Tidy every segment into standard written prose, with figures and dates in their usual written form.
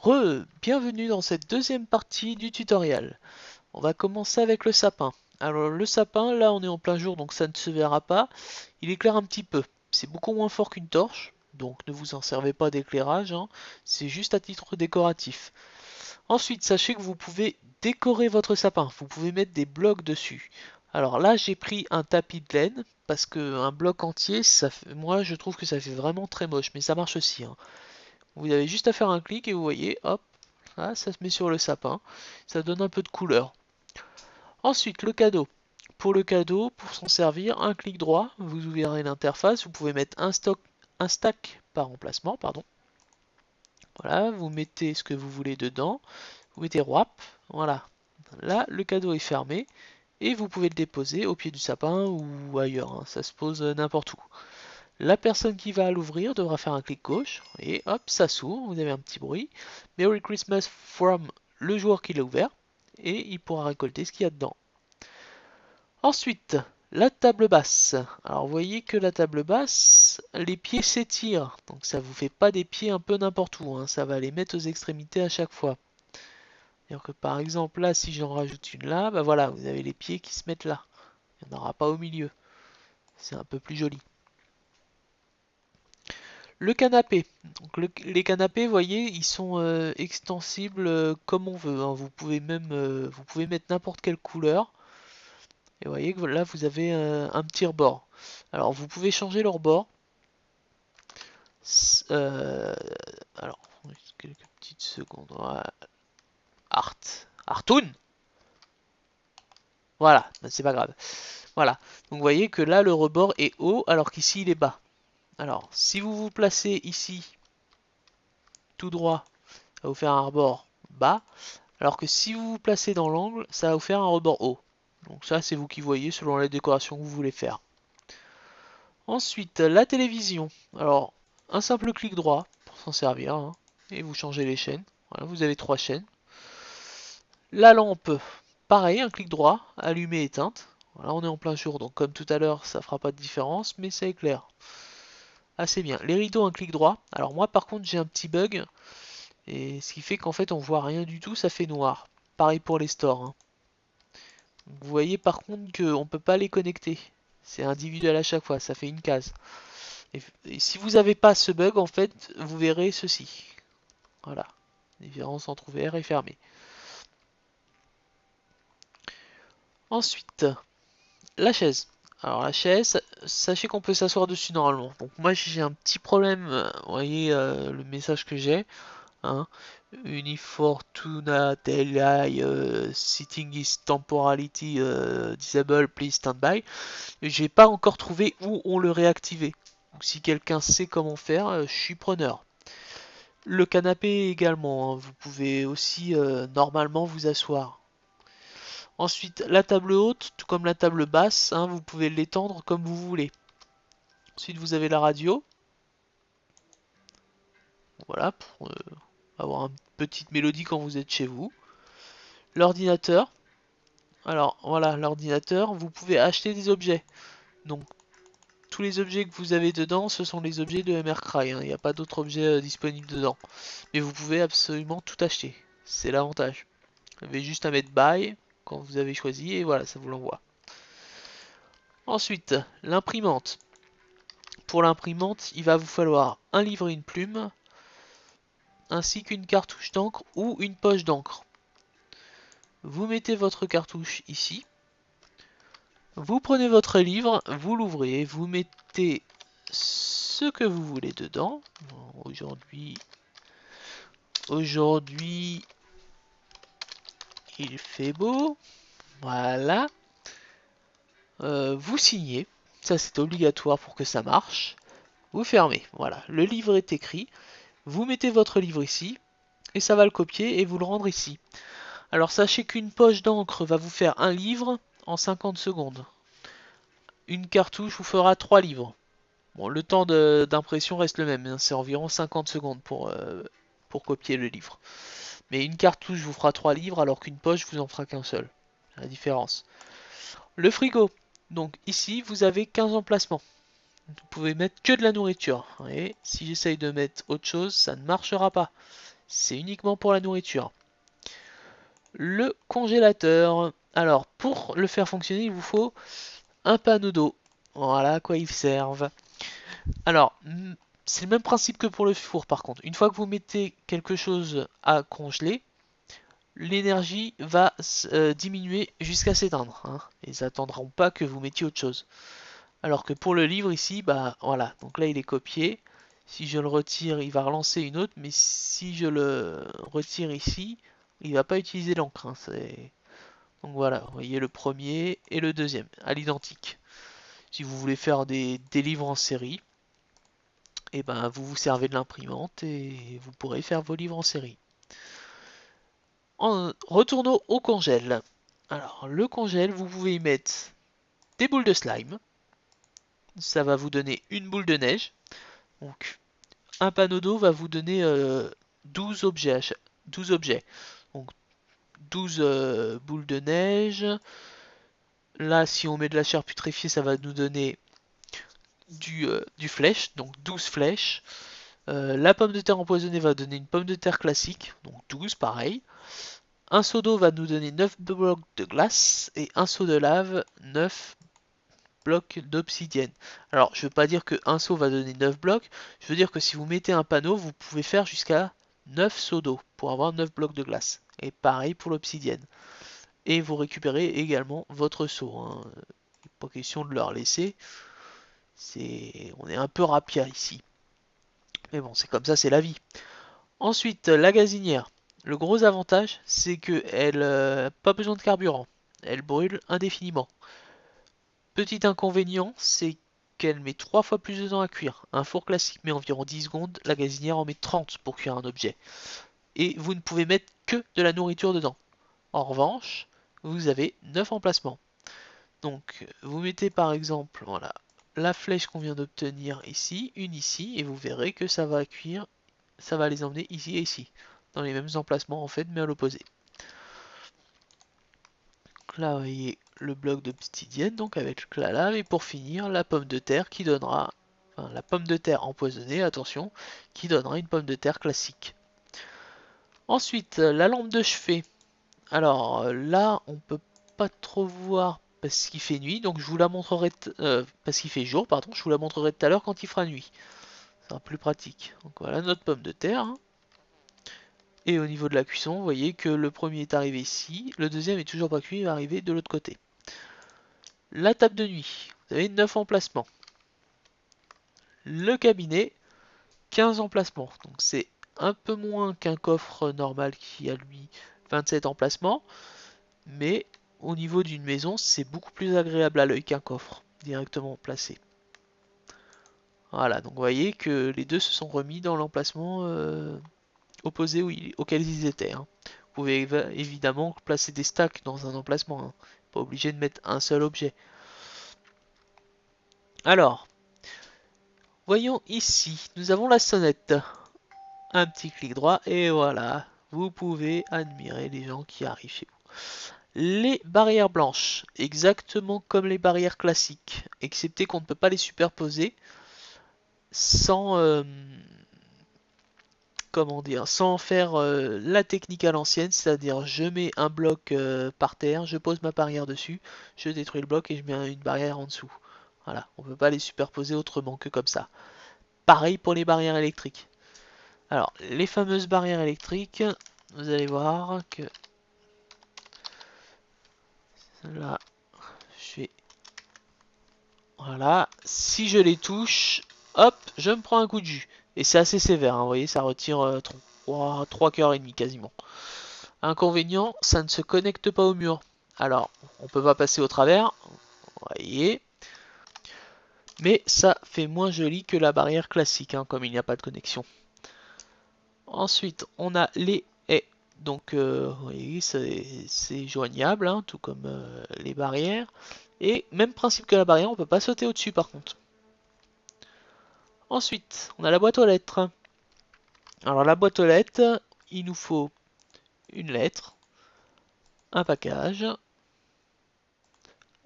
Bienvenue dans cette deuxième partie du tutoriel. On va commencer avec le sapin. Alors le sapin, là on est en plein jour donc ça ne se verra pas. Il éclaire un petit peu. C'est beaucoup moins fort qu'une torche, donc ne vous en servez pas d'éclairage, hein. C'est juste à titre décoratif. Ensuite, sachez que vous pouvez décorer votre sapin. Vous pouvez mettre des blocs dessus. Alors là j'ai pris un tapis de laine, parce qu'un bloc entier, moi je trouve que ça fait vraiment très moche, mais ça marche aussi, hein. Vous avez juste à faire un clic et vous voyez, hop, là, ça se met sur le sapin. Ça donne un peu de couleur. Ensuite, le cadeau. Pour le cadeau, pour s'en servir, un clic droit, vous ouvrirez l'interface. Vous pouvez mettre un stack par emplacement, pardon. Voilà, vous mettez ce que vous voulez dedans. Vous mettez WAP. Voilà. Là, le cadeau est fermé. Et vous pouvez le déposer au pied du sapin ou ailleurs, hein. Ça se pose n'importe où. La personne qui va l'ouvrir devra faire un clic gauche et hop, ça s'ouvre, vous avez un petit bruit. Merry Christmas from le joueur qui l'a ouvert et il pourra récolter ce qu'il y a dedans. Ensuite, la table basse. Alors vous voyez que la table basse, les pieds s'étirent, donc ça vous fait pas des pieds un peu n'importe où, hein. Ça va les mettre aux extrémités à chaque fois. C'est-à-dire que par exemple là, si j'en rajoute une là, bah voilà, vous avez les pieds qui se mettent là. Il n'y en aura pas au milieu. C'est un peu plus joli. Le canapé. Donc les canapés, vous voyez, ils sont extensibles comme on veut, hein. Vous pouvez mettre n'importe quelle couleur. Et vous voyez que là, vous avez un petit rebord. Alors, vous pouvez changer le rebord. Euh, alors, quelques petites secondes. Voilà. Artoon. Voilà, ben, c'est pas grave. Voilà. Donc, vous voyez que là, le rebord est haut, alors qu'ici, il est bas. Alors, si vous vous placez ici, tout droit, ça va vous faire un rebord bas. Alors que si vous vous placez dans l'angle, ça va vous faire un rebord haut. Donc ça, c'est vous qui voyez selon la décoration que vous voulez faire. Ensuite, la télévision. Alors, un simple clic droit pour s'en servir, hein, et vous changez les chaînes. Voilà, vous avez 3 chaînes. La lampe, pareil, un clic droit, allumée, éteinte. Voilà, on est en plein jour, donc comme tout à l'heure, ça fera pas de différence, mais ça éclaire assez bien. Les rideaux, un clic droit. Alors moi, par contre, j'ai un petit bug, et ce qui fait qu'en fait, on voit rien du tout, ça fait noir. Pareil pour les stores, hein. Vous voyez par contre qu'on ne peut pas les connecter. C'est individuel à chaque fois, ça fait une case. Et si vous n'avez pas ce bug, en fait, vous verrez ceci. Voilà, différence entre ouvert et fermé. Ensuite, la chaise. Alors la chaise, sachez qu'on peut s'asseoir dessus normalement. Donc moi j'ai un petit problème, vous voyez le message que j'ai, hein. Unifortuna Delay sitting is temporality disable, please stand by. J'ai pas encore trouvé où on le réactivait. Donc si quelqu'un sait comment faire, je suis preneur. Le canapé également, hein, vous pouvez aussi normalement vous asseoir. Ensuite, la table haute, tout comme la table basse, hein, vous pouvez l'étendre comme vous voulez. Ensuite, vous avez la radio. Voilà, pour avoir une petite mélodie quand vous êtes chez vous. L'ordinateur. Alors voilà, l'ordinateur, vous pouvez acheter des objets. Donc tous les objets que vous avez dedans, ce sont les objets de MRCry, hein. Il n'y a pas d'autres objets disponibles dedans. Mais vous pouvez absolument tout acheter. C'est l'avantage. Vous avez juste à mettre buy quand vous avez choisi et voilà, ça vous l'envoie. Ensuite, l'imprimante. Pour l'imprimante, il va vous falloir un livre et une plume, ainsi qu'une cartouche d'encre ou une poche d'encre. Vous mettez votre cartouche ici. Vous prenez votre livre, vous l'ouvrez, vous mettez ce que vous voulez dedans. Aujourd'hui, il fait beau. Voilà. Vous signez. Ça, c'est obligatoire pour que ça marche. Vous fermez. Voilà. Le livre est écrit. Vous mettez votre livre ici. Et ça va le copier et vous le rendre ici. Alors, sachez qu'une poche d'encre va vous faire un livre en 50 secondes. Une cartouche vous fera 3 livres. Bon, le temps d'impression reste le même, hein, c'est environ 50 secondes pour copier le livre. Mais une cartouche vous fera 3 livres alors qu'une poche vous en fera qu'un seul. La différence. Le frigo. Donc ici vous avez 15 emplacements. Vous pouvez mettre que de la nourriture. Et si j'essaye de mettre autre chose, ça ne marchera pas. c'est uniquement pour la nourriture. Le congélateur. Alors, pour le faire fonctionner, il vous faut un panneau d'eau. Voilà à quoi ils servent. Alors, c'est le même principe que pour le four par contre. Une fois que vous mettez quelque chose à congeler, l'énergie va diminuer jusqu'à s'éteindre. Hein. Ils n'attendront pas que vous mettiez autre chose. Alors que pour le livre ici, bah voilà, donc là il est copié. Si je le retire, il va relancer une autre, mais si je le retire ici, il va pas utiliser l'encre. Hein, donc voilà, vous voyez le premier et le deuxième, à l'identique. Si vous voulez faire des livres en série, et ben vous vous servez de l'imprimante et vous pourrez faire vos livres en série. Retournons au congèle. Alors le congèle, vous pouvez y mettre des boules de slime. Ça va vous donner une boule de neige. Donc un panneau d'eau va vous donner 12 objets. 12 objets. Donc 12 boules de neige. Là, si on met de la chair putréfiée, ça va nous donner du flèche, donc 12 flèches. La pomme de terre empoisonnée va donner une pomme de terre classique, donc 12 pareil. Un seau d'eau va nous donner 9 blocs de glace et un seau de lave 9 blocs d'obsidienne. Alors je veux pas dire que un seau va donner 9 blocs, je veux dire que si vous mettez un panneau, vous pouvez faire jusqu'à 9 seaux d'eau pour avoir 9 blocs de glace. Et pareil pour l'obsidienne. Et vous récupérez également votre seau. Hein. Pas question de leur laisser. On est un peu rapia ici. Mais bon, c'est comme ça, c'est la vie. Ensuite, la gazinière. Le gros avantage, c'est qu'elle n'a pas besoin de carburant. Elle brûle indéfiniment. Petit inconvénient, c'est qu'elle met 3 fois plus de temps à cuire. Un four classique met environ 10 secondes, la gazinière en met 30 pour cuire un objet. Et vous ne pouvez mettre que de la nourriture dedans. En revanche, vous avez 9 emplacements. Donc, vous mettez par exemple, voilà, la flèche qu'on vient d'obtenir ici, une ici, et vous verrez que ça va cuire, ça va les emmener ici et ici, dans les mêmes emplacements en fait, mais à l'opposé. Là, vous voyez le bloc d'obsidienne, donc avec la lave, et pour finir, la pomme de terre qui donnera, enfin, la pomme de terre empoisonnée, attention, qui donnera une pomme de terre classique. Ensuite, la lampe de chevet. Alors là, on peut pas trop voir parce qu'il fait nuit, donc je vous la montrerai, parce qu'il fait jour, pardon, je vous la montrerai tout à l'heure quand il fera nuit. Ça sera plus pratique. Donc voilà notre pomme de terre. Hein. Et au niveau de la cuisson, vous voyez que le premier est arrivé ici, le deuxième est toujours pas cuit, il va arriver de l'autre côté. La table de nuit, vous avez 9 emplacements. Le cabinet, 15 emplacements. Donc c'est un peu moins qu'un coffre normal qui a lui 27 emplacements. Mais au niveau d'une maison, c'est beaucoup plus agréable à l'œil qu'un coffre directement placé. Voilà, donc vous voyez que les deux se sont remis dans l'emplacement opposé auquel ils étaient. Hein. Vous pouvez évidemment placer des stacks dans un emplacement. Hein. Pas obligé de mettre un seul objet. Alors, voyons ici, nous avons la sonnette. Un petit clic droit et voilà, vous pouvez admirer les gens qui arrivent chez vous. Les barrières blanches, exactement comme les barrières classiques, excepté qu'on ne peut pas les superposer sans, comment dire, sans faire la technique à l'ancienne, c'est-à-dire je mets un bloc par terre, je pose ma barrière dessus, je détruis le bloc et je mets une barrière en dessous. Voilà, on ne peut pas les superposer autrement que comme ça. Pareil pour les barrières électriques. Alors, les fameuses barrières électriques, vous allez voir que là, je vais... Voilà, si je les touche, hop, je me prends un coup de jus. Et c'est assez sévère, hein, vous voyez, ça retire 3 cœurs et demi quasiment. Inconvénient, ça ne se connecte pas au mur. Alors, on peut pas passer au travers, vous voyez. Mais ça fait moins joli que la barrière classique, hein, comme il n'y a pas de connexion. Ensuite, on a les haies. Donc, vous voyez, c'est joignable, hein, tout comme les barrières. Et même principe que la barrière, on peut pas sauter au-dessus par contre. Ensuite, on a la boîte aux lettres. Alors la boîte aux lettres, il nous faut une lettre, un package,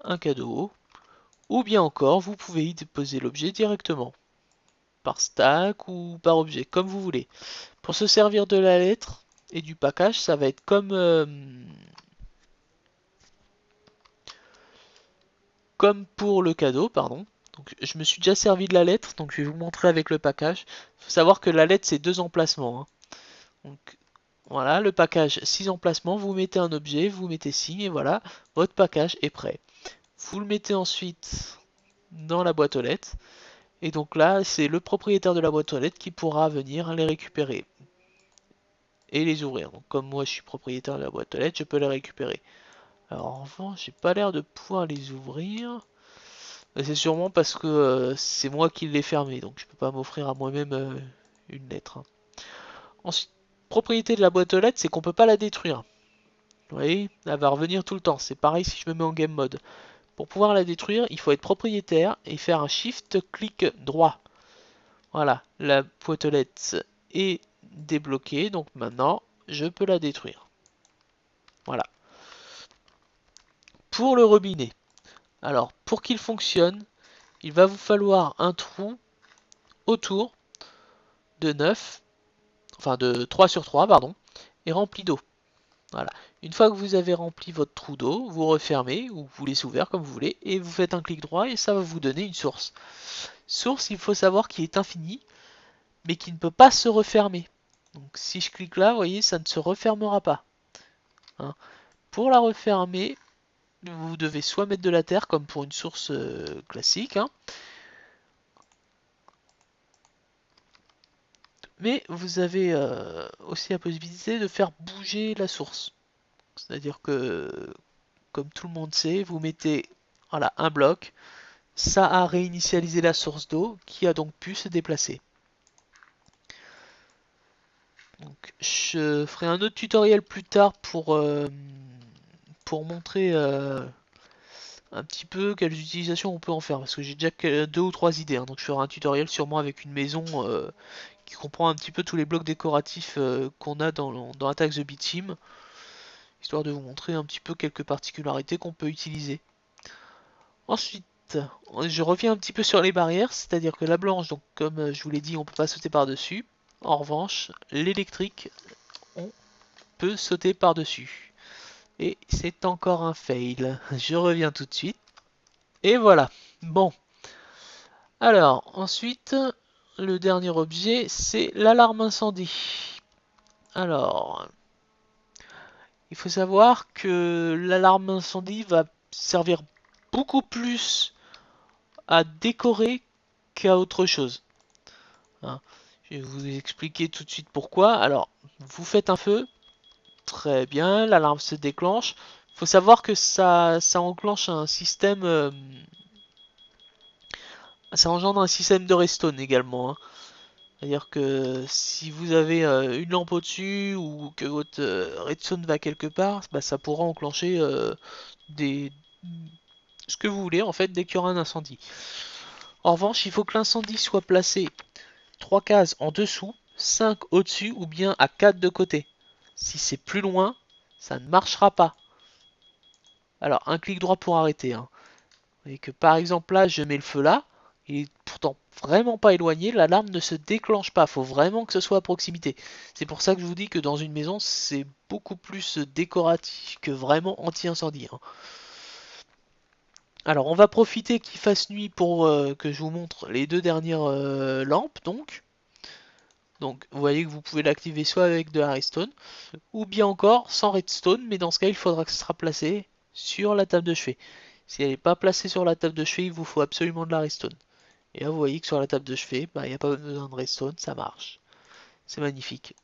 un cadeau, ou bien encore, vous pouvez y déposer l'objet directement. par stack ou par objet, comme vous voulez. Pour se servir de la lettre et du package, ça va être comme pour le cadeau, pardon. Donc, je me suis déjà servi de la lettre, donc je vais vous montrer avec le package. Il faut savoir que la lettre, c'est 2 emplacements, hein. Donc, voilà, le package, 6 emplacements. Vous mettez un objet, vous mettez signe, et voilà, votre package est prêt. Vous le mettez ensuite dans la boîte aux lettres. Et donc là, c'est le propriétaire de la boîte aux lettres qui pourra venir les récupérer et les ouvrir. Donc, comme moi, je suis propriétaire de la boîte aux lettres, je peux les récupérer. Alors, en revanche, j'ai pas l'air de pouvoir les ouvrir. C'est sûrement parce que c'est moi qui l'ai fermé, donc je peux pas m'offrir à moi-même une lettre, hein. Ensuite, propriété de la boîte aux lettres, c'est qu'on peut pas la détruire. Vous voyez, elle va revenir tout le temps. C'est pareil si je me mets en game mode. Pour pouvoir la détruire, il faut être propriétaire et faire un shift-clic droit. Voilà, la boîte aux lettres est débloquée, donc maintenant, je peux la détruire. Voilà. Pour le robinet, alors pour qu'il fonctionne, il va vous falloir un trou autour de 9, enfin de 3 sur 3, pardon, et rempli d'eau. Voilà. Une fois que vous avez rempli votre trou d'eau, vous refermez ou vous laissez ouvert comme vous voulez et vous faites un clic droit et ça va vous donner une source. Source, il faut savoir qu'il est infini, mais qui ne peut pas se refermer. Donc si je clique là, vous voyez, ça ne se refermera pas, hein. Pour la refermer, vous devez soit mettre de la terre comme pour une source classique, hein, mais vous avez aussi la possibilité de faire bouger la source. C'est-à-dire que, comme tout le monde sait, vous mettez voilà, un bloc, ça a réinitialisé la source d'eau qui a donc pu se déplacer. Donc, je ferai un autre tutoriel plus tard pour montrer un petit peu quelles utilisations on peut en faire, parce que j'ai déjà 2 ou 3 idées, hein. Donc je ferai un tutoriel sûrement avec une maison qui comprend un petit peu tous les blocs décoratifs qu'on a dans Attack the B-Team, histoire de vous montrer un petit peu quelques particularités qu'on peut utiliser. Ensuite, je reviens un petit peu sur les barrières, c'est-à-dire que la blanche, donc comme je vous l'ai dit, on peut pas sauter par-dessus. En revanche, l'électrique, on peut sauter par-dessus. Et c'est encore un fail. Je reviens tout de suite. Et voilà. Bon. Alors, ensuite, le dernier objet, c'est l'alarme incendie. Alors, il faut savoir que l'alarme incendie va servir beaucoup plus à décorer qu'à autre chose, hein. Je vais vous expliquer tout de suite pourquoi. Alors, vous faites un feu, très bien, l'alarme se déclenche. Il faut savoir que ça enclenche un système, ça engendre un système de redstone également, hein. C'est-à-dire que si vous avez une lampe au-dessus ou que votre redstone va quelque part, bah, ça pourra enclencher des... ce que vous voulez en fait dès qu'il y aura un incendie. En revanche, il faut que l'incendie soit placé 3 cases en dessous, 5 au-dessus ou bien à 4 de côté. Si c'est plus loin, ça ne marchera pas. Alors, un clic droit pour arrêter, hein. Vous voyez que par exemple là, je mets le feu là, il est pourtant vraiment pas éloigné, l'alarme ne se déclenche pas, il faut vraiment que ce soit à proximité. C'est pour ça que je vous dis que dans une maison, c'est beaucoup plus décoratif que vraiment anti-incendie, hein. Alors, on va profiter qu'il fasse nuit pour que je vous montre les 2 dernières lampes, donc. Donc, vous voyez que vous pouvez l'activer soit avec de la redstone, ou bien encore sans redstone, mais dans ce cas, il faudra que ce sera placé sur la table de chevet. Si elle n'est pas placée sur la table de chevet, il vous faut absolument de la redstone. Et là, vous voyez que sur la table de chevet, bah, il n'y a pas besoin de redstone, ça marche. C'est magnifique.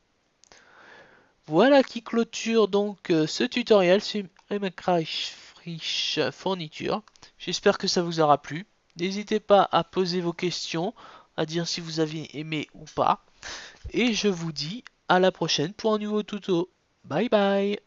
Voilà qui clôture donc ce tutoriel sur Minecraft Friche Fourniture. J'espère que ça vous aura plu. N'hésitez pas à poser vos questions, à dire si vous avez aimé ou pas. Et je vous dis à la prochaine pour un nouveau tuto. Bye bye!